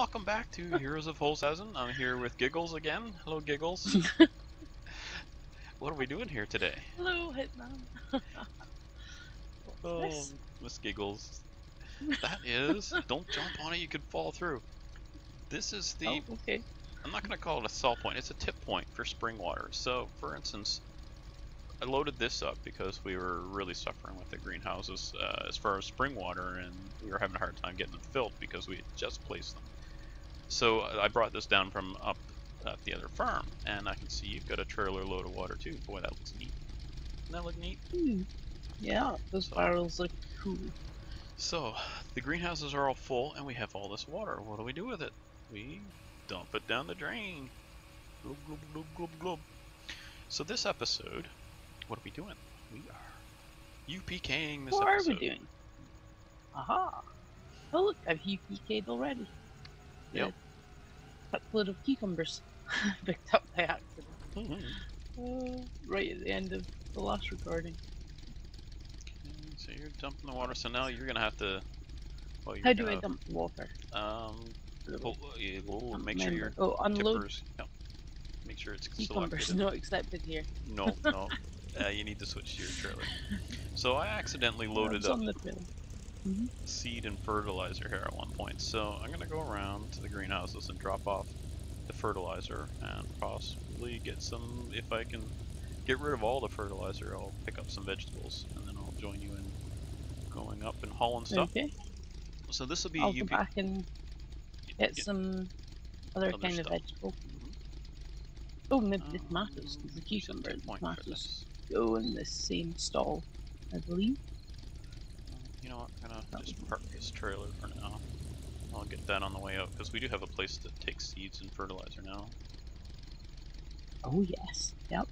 welcome back to Heroes of Holzhausen. I'm here with Giggles again. Hello, Giggles. What are we doing here today? Hello, Hitman. Oh, Miss Giggles. That is, don't jump on it, you could fall through. This is the, Oh, okay. I'm not going to call it a salt point, it's a tip point for spring water. So, for instance, I loaded this up because we were really suffering with the greenhouses as far as spring water, and we were having a hard time getting them filled because we had just placed them. So I brought this down from up at the other farm, and I can see you've got a trailer load of water too. Boy, that looks neat. Doesn't that look neat? Yeah, those barrels look cool. So, the greenhouses are all full, and we have all this water. What do we do with it? We dump it down the drain. Glub, glub, glub, glub, glub. So this episode, what are we doing? We are UPKing this episode. What are we doing? Aha! Oh look, I've UPK'd already. Yep. A load of cucumbers picked up by accident. Right at the end of the last recording. Okay, so you're dumping the water, so now you're going to have to... Well, How do I dump the water? We'll make sure your unload. tippers... Yep. Make sure it's Cucumbers selected. not accepted here. No, no. You need to switch to your trailer. So I accidentally loaded up on the trailer. seed and fertilizer here at one point. So I'm going to go around to the greenhouses and drop off the fertilizer and possibly get some, if I can get rid of all the fertilizer, I'll pick up some vegetables and then I'll join you in going up and hauling stuff. Okay. So this will be I'll go back and get some other kind stuff. of vegetable. Oh, maybe the tomatoes, because the cucumber and tomatoes go in the same stall, I believe. You know what, I'm gonna just park this trailer for now. I'll get that on the way out, because we do have a place to take seeds and fertilizer now. Oh yes, yep.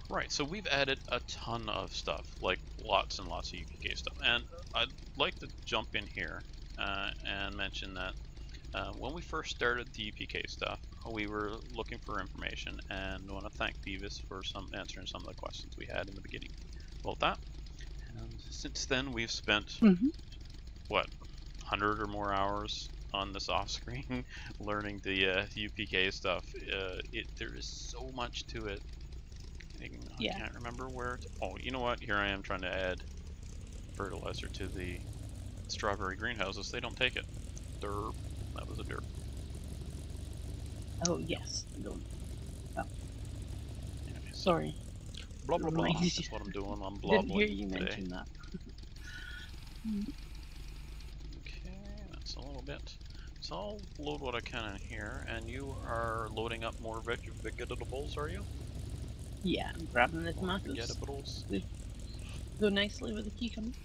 Right, so we've added a ton of stuff, like lots and lots of UPK stuff. And I'd like to jump in here and mention that when we first started the UPK stuff, we were looking for information, and I want to thank Beavis for answering some of the questions we had in the beginning about that. And since then, we've spent, what, 100 or more hours on this off-screen learning the UPK stuff. There is so much to it. I can't remember where to... Oh, you know what? Here I am trying to add fertilizer to the strawberry greenhouses. They don't take it. Derp. That was a derp. Oh, yes. No. Oh. Anyway, sorry. Blah, blah, blah. That's what I'm doing. I'm blobbling Didn't hear you today. mention that. Okay, that's a little bit. So I'll load what I can in here, and you are loading up more vegetables, are you? Yeah, I'm grabbing the tomatoes. Vegetables. They go nicely with the cucumber.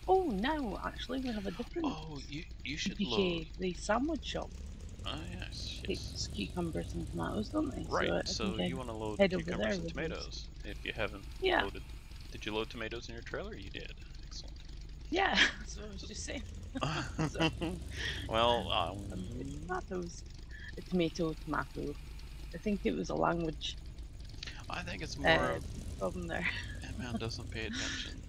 Oh, now actually we have a different. Oh, you should UPK, load. the sandwich shop. Oh yes. Takes cucumbers and tomatoes, don't they? Right. So you want to load cucumbers and tomatoes if you haven't loaded. Did you load tomatoes in your trailer? You did. Excellent. Yeah. That's what I was just saying. Well, tomatoes. A tomato. I think it was a language. I think it's more problem there. That man doesn't pay attention.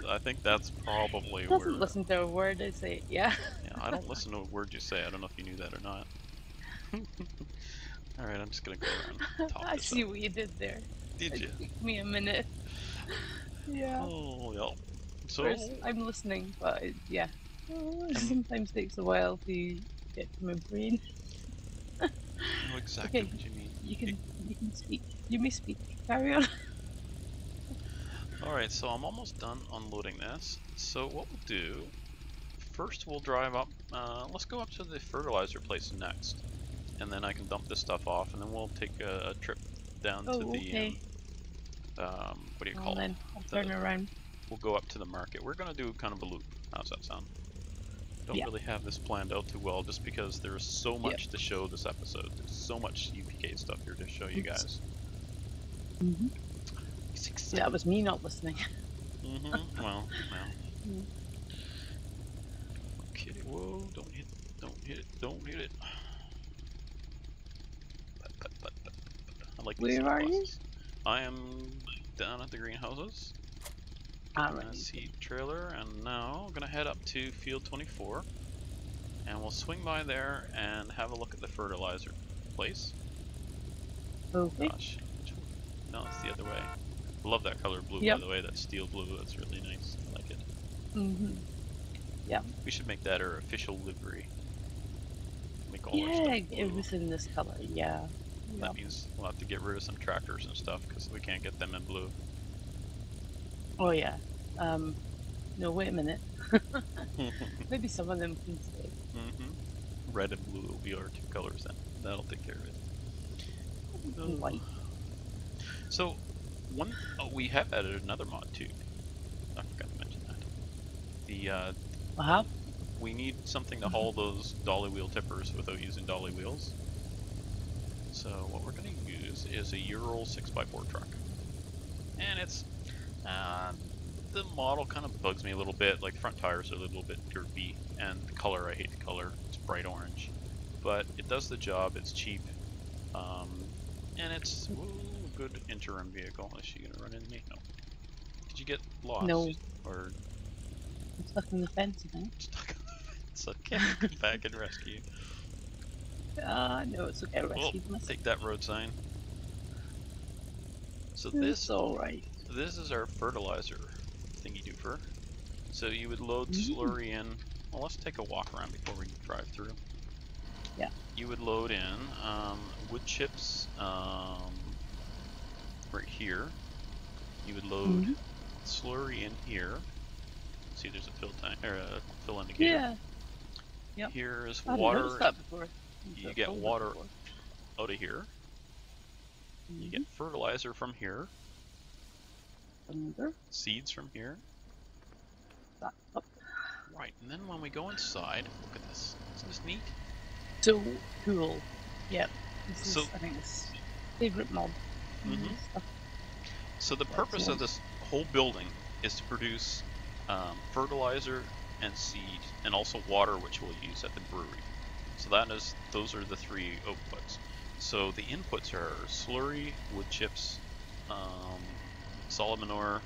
I think that's probably where... Doesn't listen to a word I say, yeah. Yeah, I don't listen to a word you say. I don't know if you knew that or not. Alright, I'm just gonna go around. I see what you did there. Did you? It took me a minute. Yeah. Oh, yeah. So... First, I'm listening, but yeah. It sometimes takes a while to get to my brain. I know exactly what you mean. You can speak. You may speak. Carry on. Alright, so I'm almost done unloading this. So what we'll do, first we'll drive up, let's go up to the fertilizer place next. And then I can dump this stuff off, and then we'll take a trip down to the, what do you call it? I'll turn around. We'll go up to the market. We're going to do kind of a loop. How's that sound? Don't really have this planned out too well, just because there's so much to show this episode. There's so much UPK stuff here to show you guys. That was me not listening. Well. Okay, whoa, don't hit it. I like these. Where are you? I am down at the greenhouses. Alright. Seed trailer, and now I'm gonna head up to field 24. And we'll swing by there and have a look at the fertilizer place. Okay. Gosh. No, it's the other way. I love that color blue, by the way. That steel blue. That's really nice. I like it. Yeah. We should make that our official livery. Make all our Yeah, stuff blue. everything this color. Yeah. That means we'll have to get rid of some tractors and stuff because we can't get them in blue. Oh yeah. No, wait a minute. Maybe some of them can stay. Red and blue will be our two colors then. That'll take care of it. White. So, we have added another mod too. I forgot to mention that. We need something to haul those dolly wheel tippers without using dolly wheels. So what we're going to use is a Ural 6x4 truck. And it's, the model kind of bugs me a little bit, like the front tires are a little bit derpy, and the color, I hate the color, it's bright orange. But it does the job, it's cheap, and it's a good interim vehicle. Is she going to run into me? No. Did you get lost? No. Or I'm stuck in the fence, I think. Stuck on the fence, okay, come back and rescue you. No, it's okay, I rescued myself. Take that road sign. So this, alright. This is our fertilizer thingy-doofer. So you would load slurry in. Well, let's take a walk around before we drive through. Yeah. You would load in wood chips right here. You would load slurry in here. See, there's a fill tank or a fill indicator. Yeah. Yep. Here is I water. noticed that before. You get water out of here. You get fertilizer from here. Seeds from here. Right, and then when we go inside, look at this. Isn't this neat? So cool. Yep. This is, I think, this favorite mod. So the purpose of this whole building is to produce fertilizer and seed, and also water, which we'll use at the brewery. So those are the three outputs. So the inputs are slurry, wood chips, solid manure,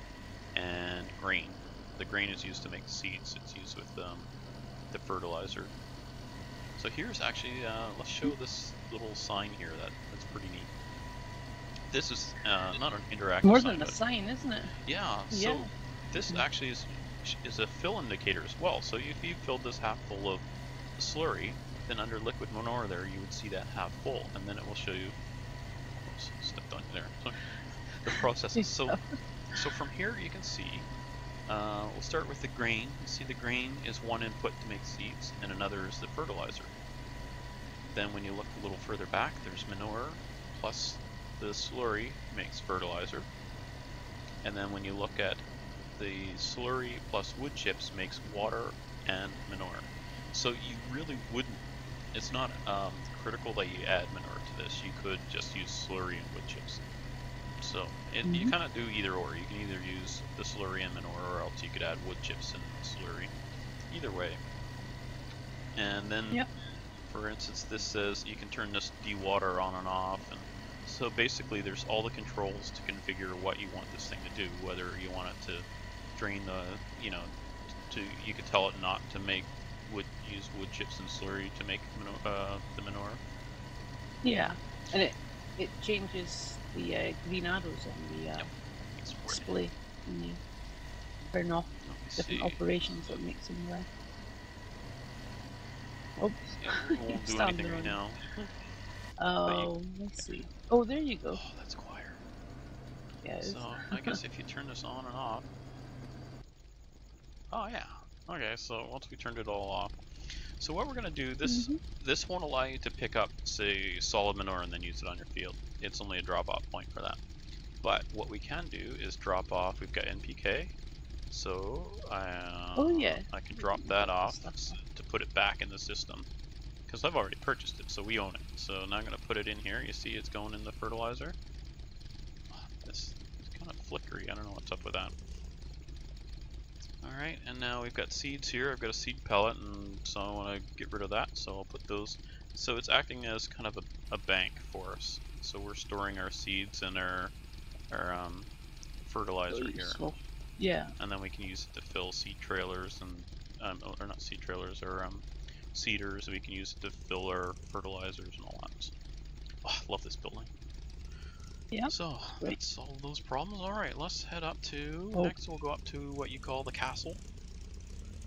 and grain. The grain is used to make seeds. It's used with the fertilizer. So here's actually, let's show this little sign here that's pretty neat. This is not an interactive More sign. More than a sign, isn't it? Yeah, so this actually is a fill indicator as well. So if you filled this half full of slurry, then under liquid manure there, you would see that half full, and then it will show you, oops, stepped on you there, so the processes. So from here you can see, we'll start with the grain. You see the grain is one input to make seeds, and another is the fertilizer. Then when you look a little further back, there's manure, plus the slurry makes fertilizer. And then when you look at the slurry plus wood chips makes water and manure. So you really wouldn't, it's not critical that you add manure to this. You could just use slurry and wood chips. So you kind of do either or. You can either use the slurry and manure, or else you could add wood chips and slurry. Either way. And then, for instance, this says you can turn this dewater on and off. And so basically there's all the controls to configure what you want this thing to do, whether you want it to drain the, you could tell it not to make use wood chips and slurry to make the manure. Yeah, and it changes the green arrows on the display when you turn off different operations that makes them red. Oops. Yeah, we won't do anything right now. Oh, let's see. Oh, there you go. Oh, that's quiet. Yeah. So I guess if you turn this on and off. Oh yeah. Okay, so once we turned it all off. So what we're gonna do, this won't allow you to pick up, say, solid manure and then use it on your field. It's only a drop-off point for that. But what we can do is drop off. We've got NPK, so I can drop that off to put it back in the system, because I've already purchased it, so we own it. So now I'm gonna put it in here. You see, it's going in the fertilizer. This is kind of flickery. I don't know what's up with that. Alright, and now we've got seeds here. I've got a seed pellet, and so I want to get rid of that, so I'll put those. So it's acting as kind of a bank for us. So we're storing our seeds and our fertilizer here. And then we can use it to fill seed trailers and, or not seed trailers, or cedar, so we can use it to fill our fertilizers and all that. Oh, I love this building. Yeah. So let's solve those problems. All right, let's head up to next. We'll go up to what you call the castle,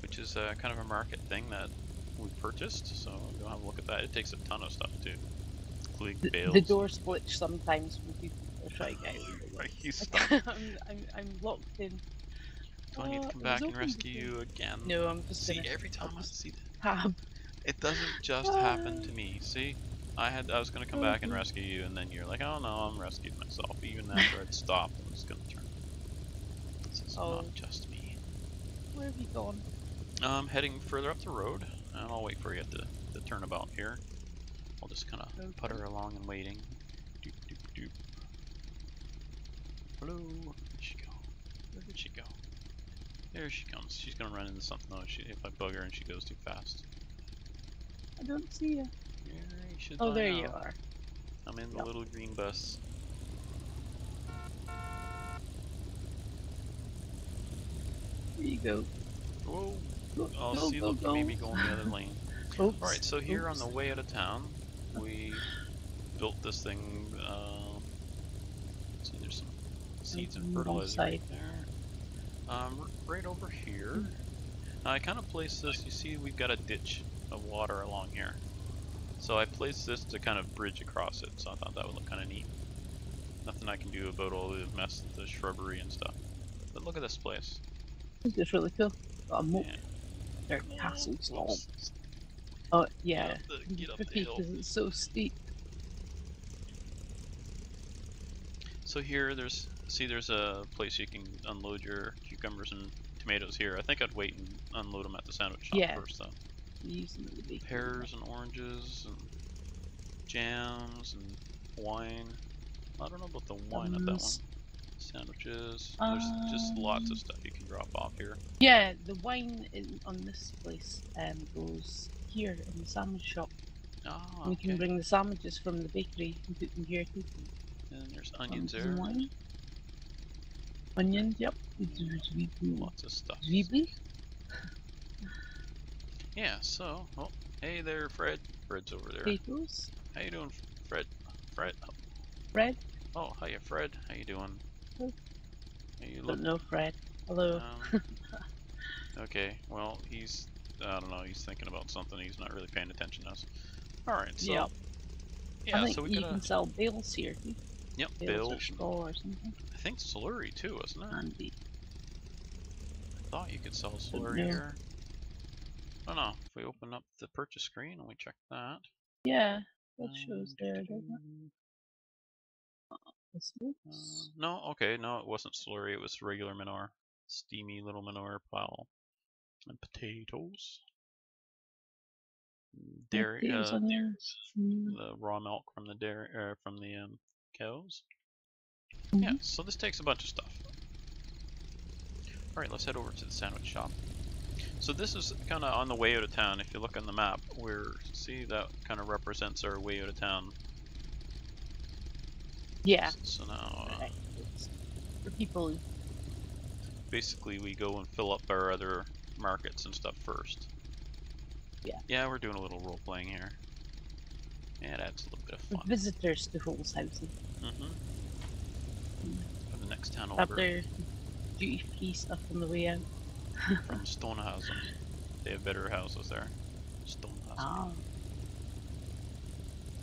which is kind of a market thing that we purchased. So go have a look at that. It takes a ton of stuff too, including bales. The door splits sometimes when people are trying to get out. Are you stuck? I'm locked in. Do I need to come back and rescue you again? No, I'm just see gonna, every time I see that. tab. It doesn't just happen to me. See, I was gonna come back and rescue you, and then you're like, oh no, I'm rescued myself. Even after I'd stopped, I'm just gonna turn. This is not just me. Where have you gone? I'm heading further up the road, and I'll wait for you at the turnabout here. I'll just kind of putter along and waiting. Doop, doop, doop. Hello, where'd she go? Where did she go? There she comes. She's gonna run into something though. If I bug her and she goes too fast. I don't see you. Oh, there you are. I'm in the little green bus. There you go. Whoa. Oh, see, look, you made me go in the other lane. Alright, so here on the way out of town, we built this thing. See, there's some seeds and fertilizer right there. Right over here. Now, I kind of placed this, you see we've got a ditch of water along here. So I placed this to kind of bridge across it, so I thought that would look kind of neat. Nothing I can do about all the mess, the shrubbery and stuff. But look at this place. It's really cool. Got a moat. Their castle's long. Oh yeah, get up the hill. Because it's so steep. So here, there's a place you can unload your cucumbers and tomatoes here. I think I'd wait and unload them at the sandwich shop first, though. Pears and oranges and jams and wine. I don't know about the wine at that one. Sandwiches. There's just lots of stuff you can drop off here. Yeah, the wine on this place goes here in the sandwich shop. Oh, we can bring the sandwiches from the bakery and put them here too. And there's onions there. Wine. Onions, yep. Lots of stuff. Yeah, so, oh, hey there, Fred. Fred's over there. Potatoes. How you doing, Fred? Fred? Fred? Oh, hiya, Fred. How you doing? Don't know Fred. Hello. Okay, well, I don't know, he's thinking about something. He's not really paying attention to us. Alright, so... Yep. Yeah, I think so we can sell bales here. Yep, bales. Or straw or something. I think slurry too, wasn't it? Handy. I thought you could sell slurry here. Oh no, if we open up the purchase screen and we check that. Yeah, that shows there, doesn't it? No, okay, no, it wasn't slurry, it was regular manure. Steamy little manure pile. And potatoes. Dairy, the raw milk from the dairy, from the cows. Yeah, so this takes a bunch of stuff. Alright, let's head over to the sandwich shop. So this is kind of on the way out of town. If you look on the map, see that kind of represents our way out of town. Yeah. So now, for people. Basically, we go and fill up our other markets and stuff first. Yeah. Yeah, we're doing a little role playing here. Yeah, it adds a little bit of fun. Visitors to Holzhausen. For the next town Have over. their duty-free stuff on the way out. From Holzhausen. They have better houses there. Holzhausen. Ah.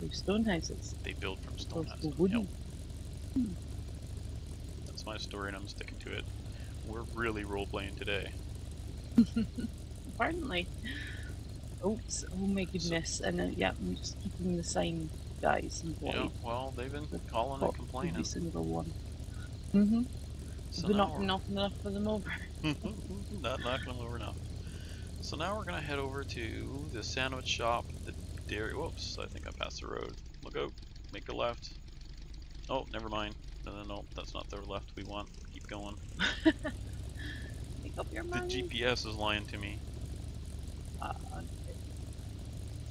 Those stone houses. They build from Holzhausen. Wooden. Yep. That's my story and I'm sticking to it. We're really role-playing today. Apparently. Oops, oh my goodness. And yeah, I'm just keeping the sign, guys. Yeah, well, they've been calling and complaining. Every single one. So we're not knocking enough for them over. Not knocking them over enough. So now we're going to head over to the sandwich shop, the dairy. Whoops, I think I passed the road. Look out, make a left. Oh, never mind. No, that's not the left we want. Keep going. Make up your The mind. GPS is lying to me.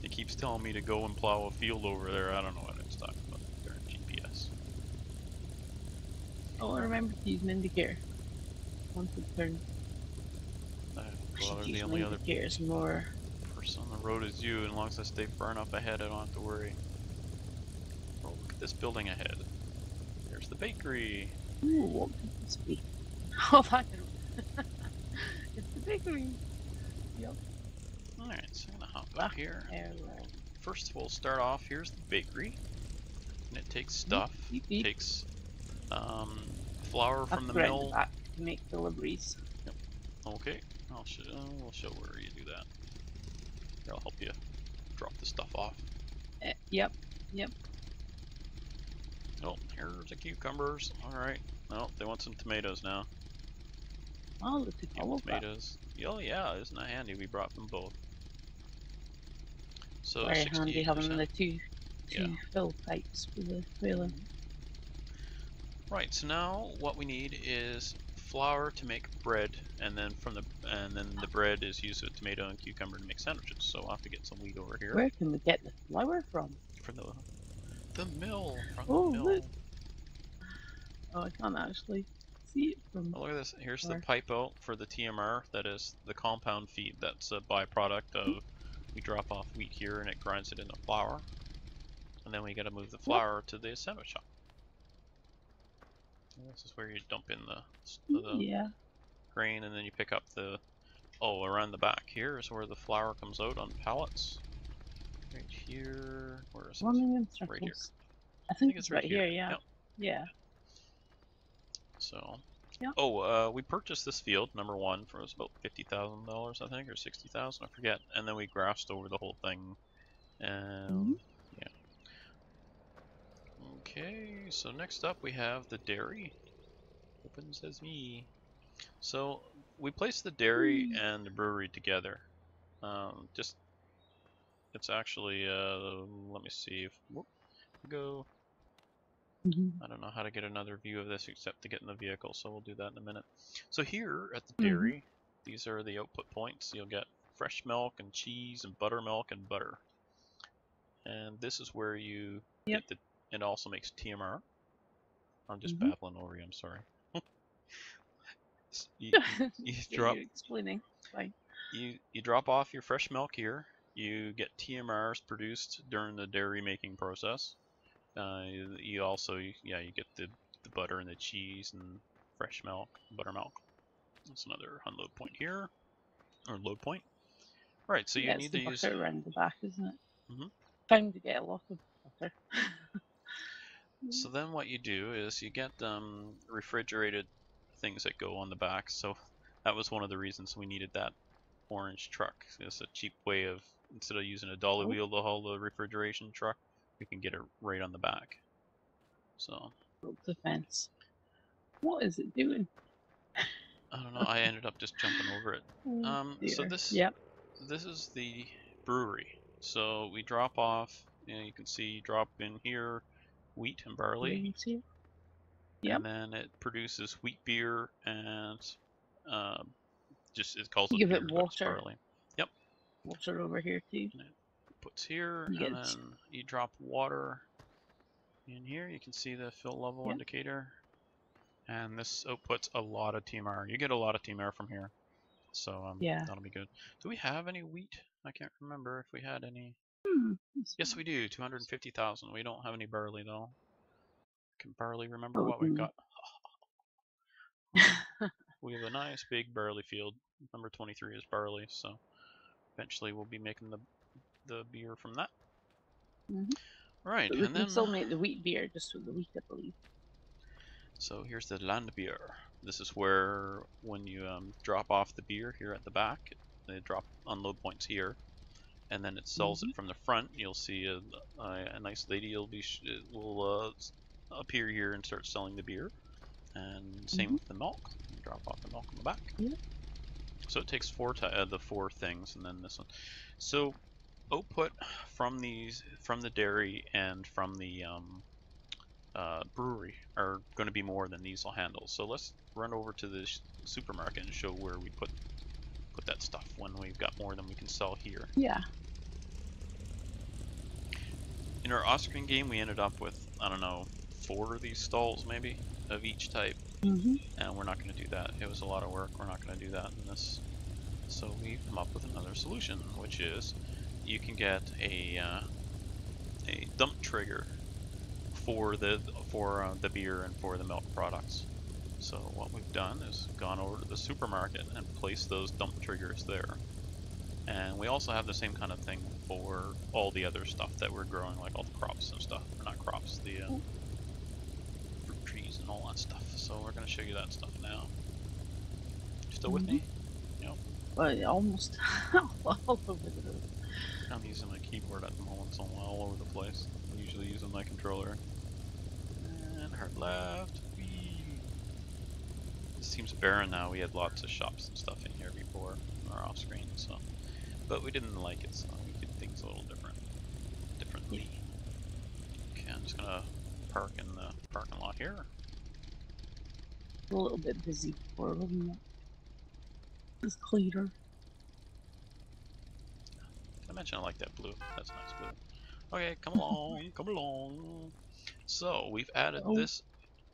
It keeps telling me to go and plow a field over there. I don't know what it's talking about. Darn GPS. Oh, I remember to use an indicator. Once it turns. Well, they're the only other indicators more First on the road is you, and as long as I stay far enough ahead, I don't have to worry. Oh, look at this building ahead. There's the bakery. Ooh, what could this be? Oh, I don't. It's the bakery. Yep. Alright, so I'm gonna hop up here. Arrow. First we'll start off, here's the bakery. And it takes stuff. It takes flour from the mill. Back to make deliveries. Yep. Okay, we'll show where you do that. Here, I'll help you drop the stuff off. Yep. Oh, here's the cucumbers. Alright. Oh, they want some tomatoes now. Oh, look at all of that. Tomatoes. Oh yeah, isn't that handy? We brought them both. So very handy having the two fill pipes for the trailer. Right, so now what we need is flour to make bread, and then the bread is used with tomato and cucumber to make sandwiches. So I'll have to get some wheat over here. Where can we get the flour from? From the mill. From the mill. Look. Oh, I can't actually see it from. Oh, look at this. Here's the pipe out for the TMR. That is the compound feed. That's a byproduct of we drop off wheat here and it grinds it into flour. And then we got to move the flour to the sandwich shop. And this is where you dump in the grain, and then you pick up the around the back here is where the flour comes out on pallets. Right here. Where is it? Right here. I think it's right here. Yeah. Yep. Yeah. So. Yeah. We purchased this field, number one, for about $50,000, I think, or $60,000, I forget. And then we grassed over the whole thing. And yeah. Okay, so next up we have the dairy. Open says me. So we placed the dairy and the brewery together. It's actually let me see if go. I don't know how to get another view of this except to get in the vehicle, so we'll do that in a minute. So here at the dairy, these are the output points. You'll get fresh milk and cheese and buttermilk and butter. And this is where you get it also makes TMR. I'm just babbling over you, I'm sorry. you drop you're explaining. Fine. You drop off your fresh milk here. You get TMRs produced during the dairy making process. You also you get the butter and the cheese and fresh milk, buttermilk. That's another unload point here, or load point. Right, so you need to use butter around the back, isn't it? Time to get a lot of butter. So then what you do is you get refrigerated things that go on the back. So that was one of the reasons we needed that orange truck. It's a cheap way of, instead of using a dolly wheel to haul the refrigeration truck, we can get it right on the back. So. The fence. What is it doing? I don't know. I ended up just jumping over it. So this is the brewery. So we drop off. You can see drop in here wheat and barley. And then it produces wheat beer and it calls it give beer, it water. Barley. Yep. Water over here too. And it puts here, and then you drop water in here. You can see the fill level indicator. And this outputs a lot of TMR. You get a lot of TMR from here. So that'll be good. Do we have any wheat? I can't remember if we had any. Yes, we do. 250,000. We don't have any barley though. Can barley remember what we've got? We have a nice big barley field. Number 23 is barley, so eventually we'll be making the beer from that. Right, but we can still make the wheat beer just with the wheat, I believe. So here's the land beer. This is where when you drop off the beer here at the back, they drop unload points here, and then it sells it from the front. You'll see a nice lady will appear here and start selling the beer, and same with the milk. You drop off the milk on the back. So it takes the four things, and then this one. So output from the dairy and from the brewery are going to be more than these will handle. So let's run over to the supermarket and show where we put that stuff when we've got more than we can sell here. Yeah. In our Austrian game, we ended up with, I don't know, 4 of these stalls maybe of each type, and we're not going to do that. It was a lot of work. We're not going to do that in this. So we've come up with another solution, which is you can get a dump trigger for the beer and for the milk products. So what we've done is gone over to the supermarket and placed those dump triggers there. And we also have the same kind of thing for all the other stuff that we're growing, like all the crops and stuff. Or not crops, the fruit trees and all that stuff. So we're going to show you that stuff now. Still with me? Yep. Well, almost all over the road. I'm using my keyboard at the moment, so I'm all over the place. I'm usually using my controller. And hard left. Whee. It seems barren now. We had lots of shops and stuff in here before, or off screen, so. But we didn't like it, so we did things a little differently. Okay, I'm just gonna park in the parking lot here. A little bit busy for them. It's cleaner. I mentioned I like that blue. That's nice blue. Okay, come along, come along. So we've added this.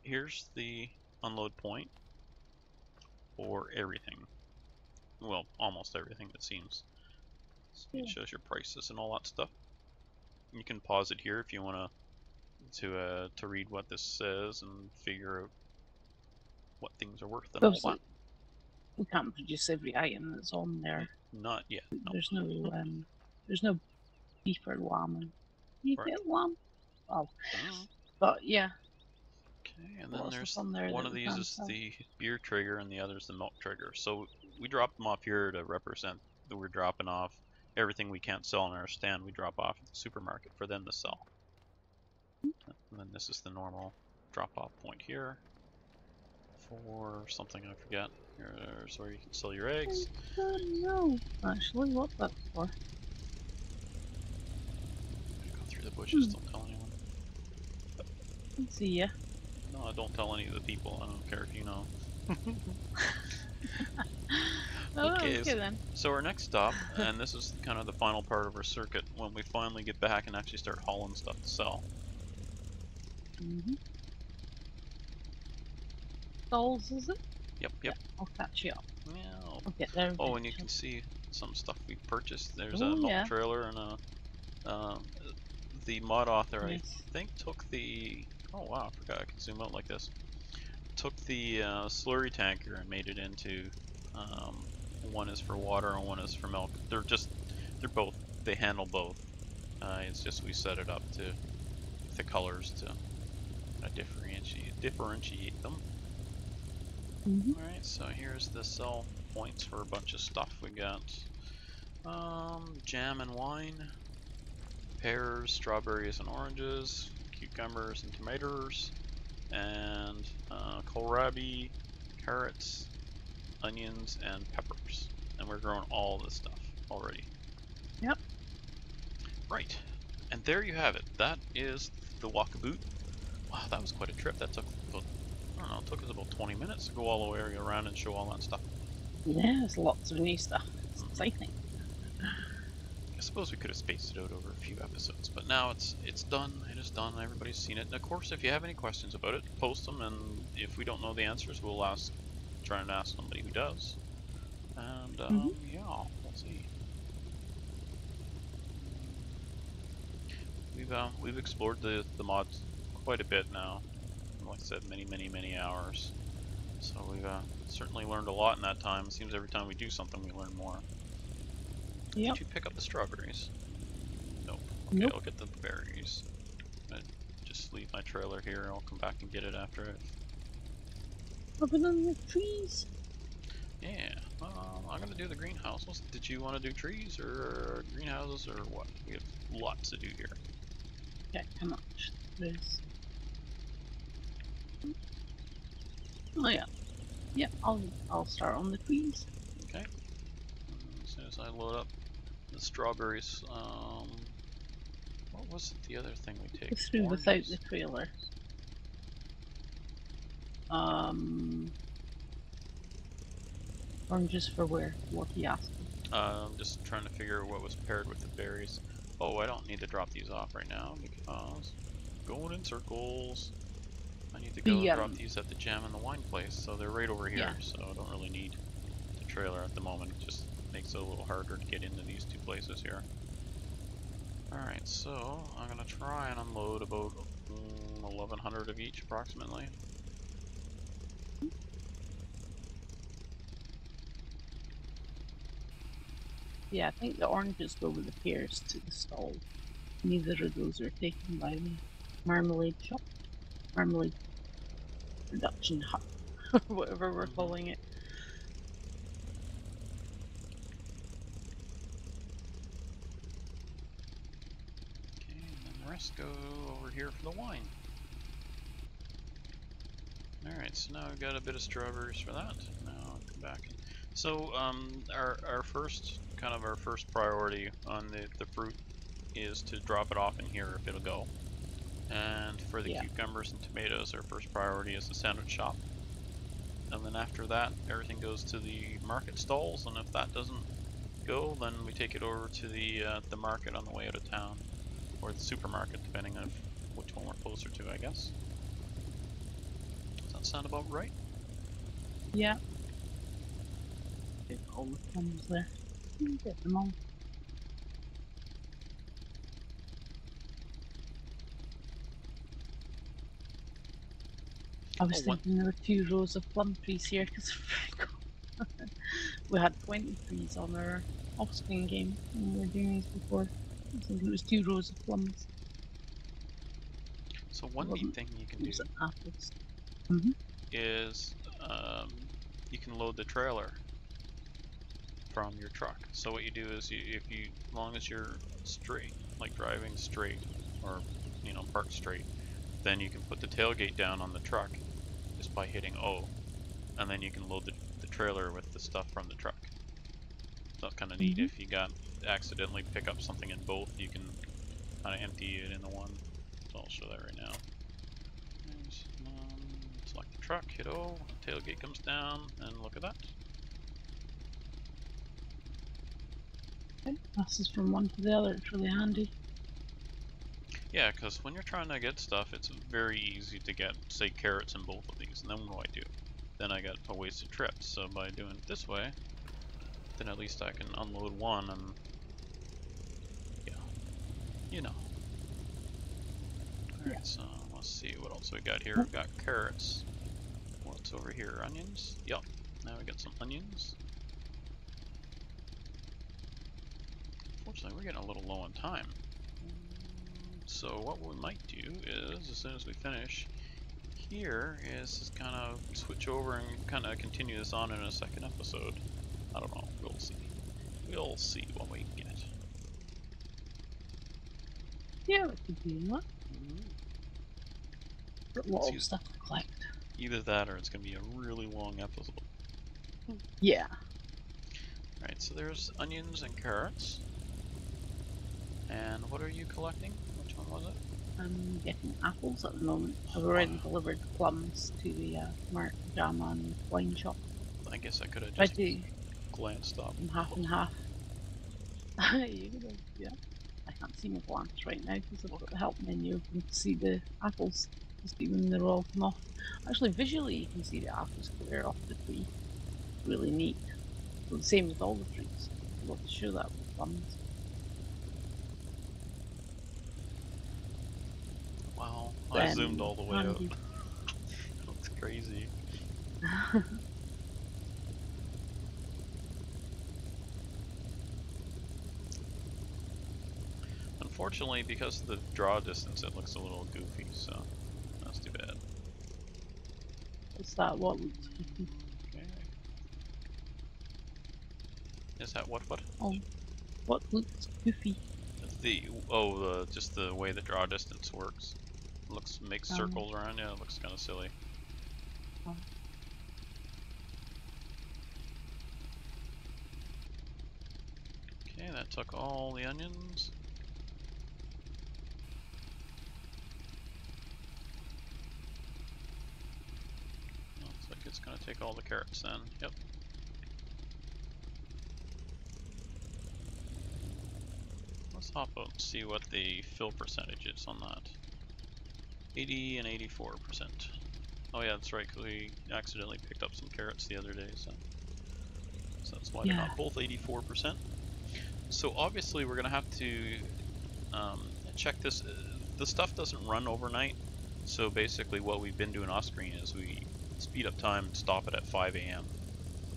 Here's the unload point for everything. Well, almost everything, it seems. So it shows your prices and all that stuff. You can pause it here if you want to read what this says and figure out what things are worth and all that. We can't produce every item that's on there. Not yet. No. There's no beef or lamb. You get lamb? Oh, but yeah. Okay, and then there's one of these is the beer trigger and the other is the milk trigger. So we drop them off here to represent that we're dropping off everything we can't sell in our stand. We drop off at the supermarket for them to sell. And then this is the normal drop-off point here for something I forget. Here's where you can sell your eggs. I don't know, actually, what that's for. Go through the bushes, don't tell anyone. See ya. No, don't tell any of the people. I don't care if you know. Okay, then. So our next stop, and this is kind of the final part of our circuit, when we finally get back and actually start hauling stuff to sell. Stalls, is it? Yep. Yeah, I'll catch you up. Yeah. I'll get there. Oh, and you can see some stuff we purchased. There's a milk trailer and the mod author, I think, took the... Oh wow, I forgot I could zoom out like this. Took the slurry tanker and made it into... one is for water and one is for milk. They're both, they handle both. It's just we set it up to, with the colors to differentiate them. Alright, so here's the sell points for a bunch of stuff. We got jam and wine, pears, strawberries and oranges, cucumbers and tomatoes, and kohlrabi, carrots, onions, and peppers. And we're growing all this stuff already. Yep. Right. And there you have it. That is the walkabout. Wow, that was quite a trip. That took about, I don't know, it took us about 20 minutes to go all the way around and show all that stuff. Yeah, there's lots of new stuff. It's exciting. I suppose we could have spaced it out over a few episodes, but now it's done. It is done. Everybody's seen it. And of course, if you have any questions about it, post them. And if we don't know the answers, we'll try and ask somebody who does. And yeah, we'll see. We've explored the mods quite a bit now. Like I said, many hours. So we've certainly learned a lot in that time. It seems every time we do something, we learn more. Yep. Did you pick up the strawberries? Nope. Okay, nope. I'll get the berries. I just leave my trailer here. I'll come back and get it after it. Over on the trees. Yeah. I'm gonna do the greenhouses. Did you want to do trees or greenhouses or what? We have lots to do here. Yeah, how much? There's... Oh yeah. Yeah, I'll start on the trees. Okay. As soon as I load up the strawberries, what was the other thing we take? Go through without the trailer. Oranges for where? What are you asking? I'm just trying to figure out what was paired with the berries. Oh, I don't need to drop these off right now because going in circles. I need to go drop these at the jam and the wine place, so they're right over here. Yeah. So I don't really need the trailer at the moment. Just makes it a little harder to get into these two places here. Alright, so I'm gonna try and unload about 1,100 of each approximately. Yeah, I think the oranges go with the pears to the stall. Neither of those are taken by the marmalade shop. Marmalade production hut, whatever we're calling it. Okay, and then the rest go over here for the wine. Alright, so now we've got a bit of strawberries for that. Now I'll come back. So our first priority on the fruit is to drop it off in here if it'll go. And for the cucumbers and tomatoes, our first priority is the sandwich shop. And then after that, everything goes to the market stalls, and if that doesn't go, then we take it over to the market on the way out of town, or the supermarket, depending on which one we're closer to, I guess. Does that sound about right? Yeah. Get all the plums there. Get them all. I was thinking there were 2 rows of plum trees here because we had 20 trees on our offspring game when we were doing these before. I think it was 2 rows of plums. So one neat thing you can do apples. is you can load the trailer from your truck. So what you do is, as long as you're straight, like driving straight, or parked straight, then you can put the tailgate down on the truck just by hitting O, and then you can load the trailer with the stuff from the truck. So it's kind of neat. If you accidentally pick up something in both, you can kind of empty it in the one. So I'll show that right now. Select the truck, hit O, the tailgate comes down, and look at that. It passes from one to the other. It's really handy. Yeah, because when you're trying to get stuff, it's very easy to get, say, carrots in both of these. And then what do I do? Then I got a wasted trip. So by doing it this way, then at least I can unload one and, yeah, Alright, so let's see what else we got here. We've got carrots. What's over here? Onions? Yep. Now we got some onions. Unfortunately, we're getting a little low on time. So what we might do is, as soon as we finish here, is just kind of switch over and kind of continue this on in a second episode. I don't know. We'll see. We'll see what we get. Yeah, we could do that. Got a lot of stuff to collect. Either that, or it's going to be a really long episode. Yeah. Alright, so there's onions and carrots. And what are you collecting? Which one was it? I'm getting apples at the moment. I've already delivered plums to the Mark Jam and wine shop. I guess I could have just glanced up. Half and half. You could have, yeah. I can't see my glance right now because I've got the help menu and see the apples. Just even they're all come off. Actually, visually you can see the apples clear off the tree. Really neat. So the same with all the trees. I'd love to show that with plums. Wow, I zoomed all the way out. That's crazy. Unfortunately, because of the draw distance, it looks a little goofy, so that's too bad. Is that what looks goofy? Okay. Is that what? Oh, what looks goofy? Just the way the draw distance works. Makes circles around. Yeah, it looks kind of silly. Okay, that took all the onions. Looks like it's going to take all the carrots then. Yep. Let's hop up and see what the fill percentage is on that. 80 and 84%. Oh yeah, that's right, because we accidentally picked up some carrots the other day, so. So that's why Yeah. they're not both 84%. So obviously we're going to have to check this. The stuff doesn't run overnight. So basically what we've been doing off screen is we speed up time and stop it at 5 a.m.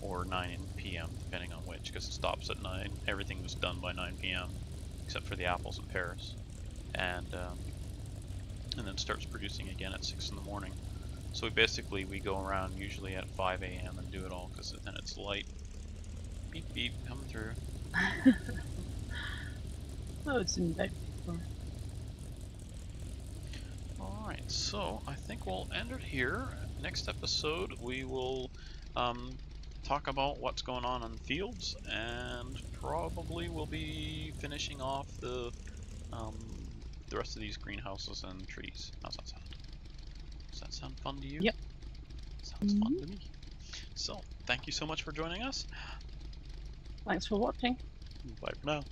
or 9 p.m. depending on which, because it stops at 9. Everything was done by 9 p.m. except for the apples and pears. And then starts producing again at 6 in the morning. So we go around usually at 5 a.m. and do it all, because then it's light. Beep beep, coming through. Oh, it's in bed for. Alright, so I think we'll end it here. Next episode we will talk about what's going on in the fields, and probably we'll be finishing off the rest of these greenhouses and trees. How's that sound? Does that sound fun to you? Yep. Sounds fun to me. So, thank you so much for joining us. Thanks for watching. Bye for now.